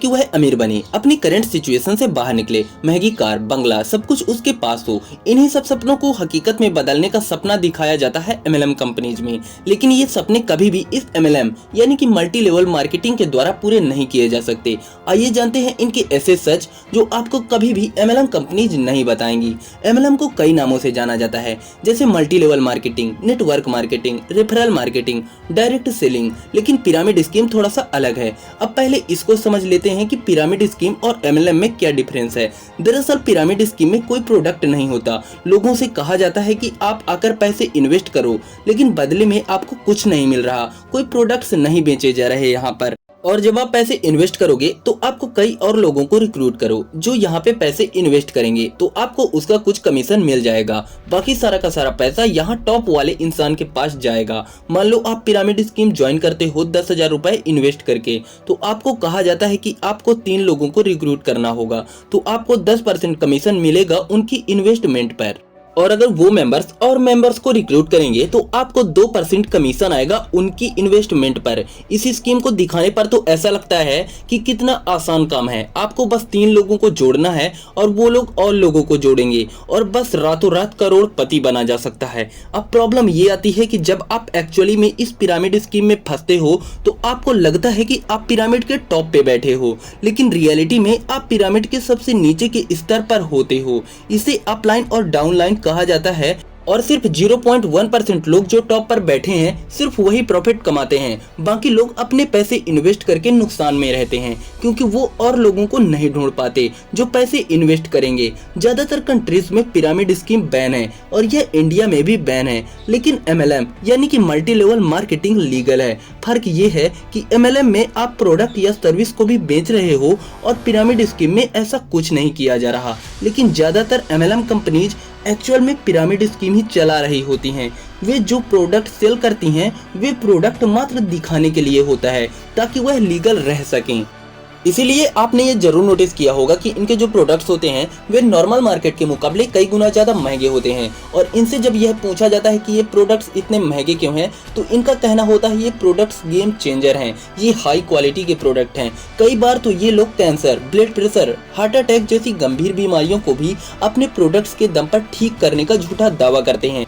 वह अमीर बने, अपनी करंट सिचुएशन से बाहर निकले, महंगी कार, बंगला, सब कुछ उसके पास हो। इन्हीं सब सपनों को हकीकत में बदलने का सपना दिखाया जाता है MLM कंपनीज में। लेकिन ये सपने कभी भी इस MLM यानी कि मल्टी लेवल मार्केटिंग के द्वारा पूरे नहीं किए जा सकते। आइए जानते हैं इनके ऐसे सच जो आपको कभी भी MLM कंपनीज नहीं बताएंगी। MLM को कई नामों से जाना जाता है, जैसे multi level marketing, network marketing, referral marketing, direct selling. लेकिन पिरामिड स्कीम थोड़ा सा अलग है। अब पहले इसको समझ लेते हैं कि पिरामिड स्कीम और MLM में क्या डिफरेंस है। दरअसल पिरामिड स्कीम में कोई प्रोडक्ट नहीं होता। लोगों से कहा जाता है कि आप आकर पैसे इन्वेस्ट करो, लेकिन बदले में आपको कुछ नहीं मिल रहा, कोई प्रोडक्ट्स नहीं बेचे जा रहे यहाँ पर। और जब आप पैसे इन्वेस्ट करोगे तो आपको कई और लोगों को रिक्रूट करो जो यहाँ पे पैसे इन्वेस्ट करेंगे, तो आपको उसका कुछ कमीशन मिल जाएगा। बाकी सारा का सारा पैसा यहाँ टॉप वाले इंसान के पास जाएगा। मान लो आप पिरामिड स्कीम ज्वाइन करते हो 10,000 रुपए इन्वेस्ट करके, तो आपको कहा जाता है कि आपको 3 लोगों को रिक्रूट करना होगा, तो आपको 10% कमीशन मिलेगा उनकी इन्वेस्टमेंट पर। और अगर वो मेंबर्स को रिक्रूट करेंगे तो आपको 2% कमीशन आएगा उनकी इन्वेस्टमेंट पर। इसी स्कीम को दिखाने पर तो ऐसा लगता है कि कितना आसान काम है। आपको बस 3 लोगों को जोड़ना है और वो लोग और लोगों को जोड़ेंगे और बस रातों रात करोड़पति बना जा सकता है। अब प्रॉब्लम ये आती है कि जब आप एक्चुअली में इस पिरामिड स्कीम में फंसते हो तो आपको लगता है कि आप पिरामिड के टॉप पे बैठे हो, लेकिन रियलिटी में आप पिरामिड के सबसे नीचे के स्तर पर होते हो। इसे अपलाइन और डाउनलाइन कहा जाता है और सिर्फ 0.1% लोग जो टॉप पर बैठे हैं सिर्फ वही प्रॉफिट कमाते हैं। बाकी लोग अपने पैसे इन्वेस्ट करके नुकसान में रहते हैं, क्योंकि वो और लोगों को नहीं ढूंढ पाते जो पैसे इन्वेस्ट करेंगे। ज्यादातर कंट्रीज में पिरामिड स्कीम बैन है और यह इंडिया में भी बैन है, लेकिन MLM यानी कि मल्टी लेवल मार्केटिंग लीगल है। फर्क ये है कि MLM में आप प्रोडक्ट या सर्विस को भी बेच रहे हो और पिरामिड स्कीम में ऐसा कुछ नहीं किया जा रहा। लेकिन ज्यादातर MLM कंपनीज एक्चुअल में पिरामिड स्कीम ही चला रही होती हैं। वे जो प्रोडक्ट सेल करती हैं वे प्रोडक्ट मात्र दिखाने के लिए होता है ताकि वह लीगल रह सकें। इसीलिए आपने ये जरूर नोटिस किया होगा कि इनके जो प्रोडक्ट्स होते हैं वे नॉर्मल मार्केट के मुकाबले कई गुना ज़्यादा महंगे होते हैं। और इनसे जब यह पूछा जाता है कि ये प्रोडक्ट्स इतने महंगे क्यों हैं, तो इनका कहना होता है ये प्रोडक्ट्स गेम चेंजर हैं, ये हाई क्वालिटी के प्रोडक्ट हैं। कई बार तो ये लोग cancer, blood pressure, heart attack जैसी गंभीर बीमारियों को भी अपने प्रोडक्ट्स के दम पर ठीक करने का झूठा दावा करते हैं।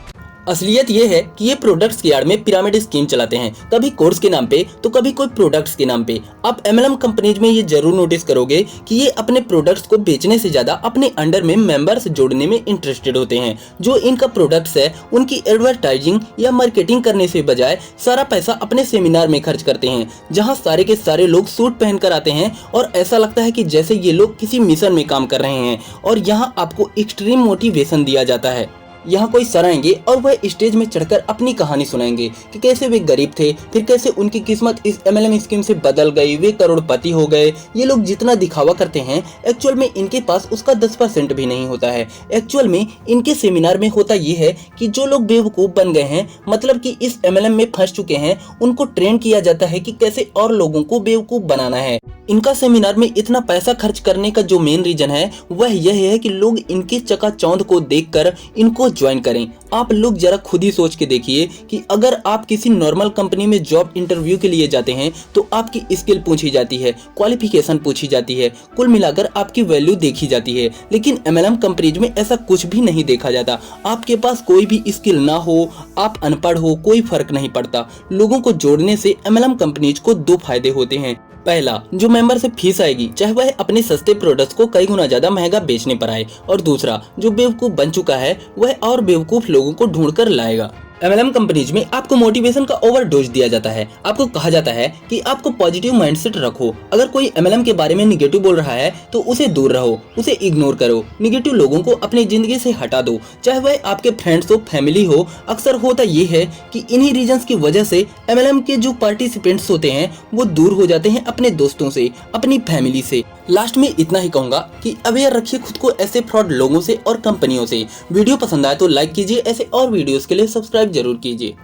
असलियत ये है कि ये प्रोडक्ट्स की आड़ में पिरामिड स्कीम चलाते हैं, कभी कोर्स के नाम पे तो कभी कोई प्रोडक्ट्स के नाम पे। आप MLM कंपनीज में ये जरूर नोटिस करोगे कि ये अपने प्रोडक्ट्स को बेचने से ज्यादा अपने अंडर में मेंबर्स जोड़ने में इंटरेस्टेड होते हैं। जो इनका प्रोडक्ट्स है उनकी एडवर्टाइजिंग या मार्केटिंग करने से बजाय सारा पैसा अपने सेमिनार में खर्च करते हैं, जहाँ सारे के सारे लोग सूट पहन कर आते हैं और ऐसा लगता है कि जैसे ये लोग किसी मिशन में काम कर रहे हैं। और यहाँ आपको एक्सट्रीम मोटिवेशन दिया जाता है। यहाँ कोई सर आएंगे और वह स्टेज में चढ़कर अपनी कहानी सुनाएंगे कि कैसे वे गरीब थे, फिर कैसे उनकी किस्मत इस MLM स्कीम से बदल गई, वे करोड़पति हो गए। ये लोग जितना दिखावा करते हैं एक्चुअल में इनके पास उसका 10% भी नहीं होता है। एक्चुअल में इनके सेमिनार में होता ये है कि जो लोग बेवकूफ़ बन गए हैं, मतलब कि इस MLM में फंस चुके हैं, उनको ट्रेन किया जाता है कि कैसे और लोगों को बेवकूफ़ बनाना है। इनका सेमिनार में इतना पैसा खर्च करने का जो मेन रीजन है वह यह है कि लोग इनके चकाचौंध को देखकर इनको ज्वाइन करें। आप लोग जरा खुद ही सोच के देखिए कि अगर आप किसी नॉर्मल कंपनी में जॉब इंटरव्यू के लिए जाते हैं तो आपकी स्किल पूछी जाती है, क्वालिफिकेशन पूछी जाती है, कुल मिलाकर आपकी वैल्यू देखी जाती है। लेकिन MLM कंपनीज में ऐसा कुछ भी नहीं देखा जाता। आपके पास कोई भी स्किल ना हो, आप अनपढ़ हो, कोई फर्क नहीं पड़ता। लोगों को जोड़ने से MLM कंपनीज को 2 फायदे होते हैं। पहला, जो मेंबर से फीस आएगी चाहे वह अपने सस्ते प्रोडक्ट्स को कई गुना ज्यादा महंगा बेचने पर आए। और दूसरा, जो बेवकूफ बन चुका है वह और बेवकूफ लोगों को ढूंढ कर लाएगा। MLM कंपनीज में आपको मोटिवेशन का ओवरडोज दिया जाता है। आपको कहा जाता है कि आपको पॉजिटिव माइंडसेट रखो। अगर कोई MLM के बारे में निगेटिव बोल रहा है तो उसे दूर रहो, उसे इग्नोर करो। निगेटिव लोगों को अपनी जिंदगी से हटा दो, चाहे वह आपके फ्रेंड्स हो, फैमिली हो। अक्सर होता ये है कि इन्हीं रीजंस की वजह से MLM के जो पार्टिसिपेंट्स होते हैं वो दूर हो जाते हैं अपने दोस्तों से, अपनी फैमिली से। लास्ट में इतना ही कहूंगा कि अवेयर रखिए खुद को ऐसे फ्रॉड लोगों से और कंपनियों से। वीडियो पसंद आए तो लाइक कीजिए, ऐसे और वीडियोस के लिए सब्सक्राइब जरूर कीजिए।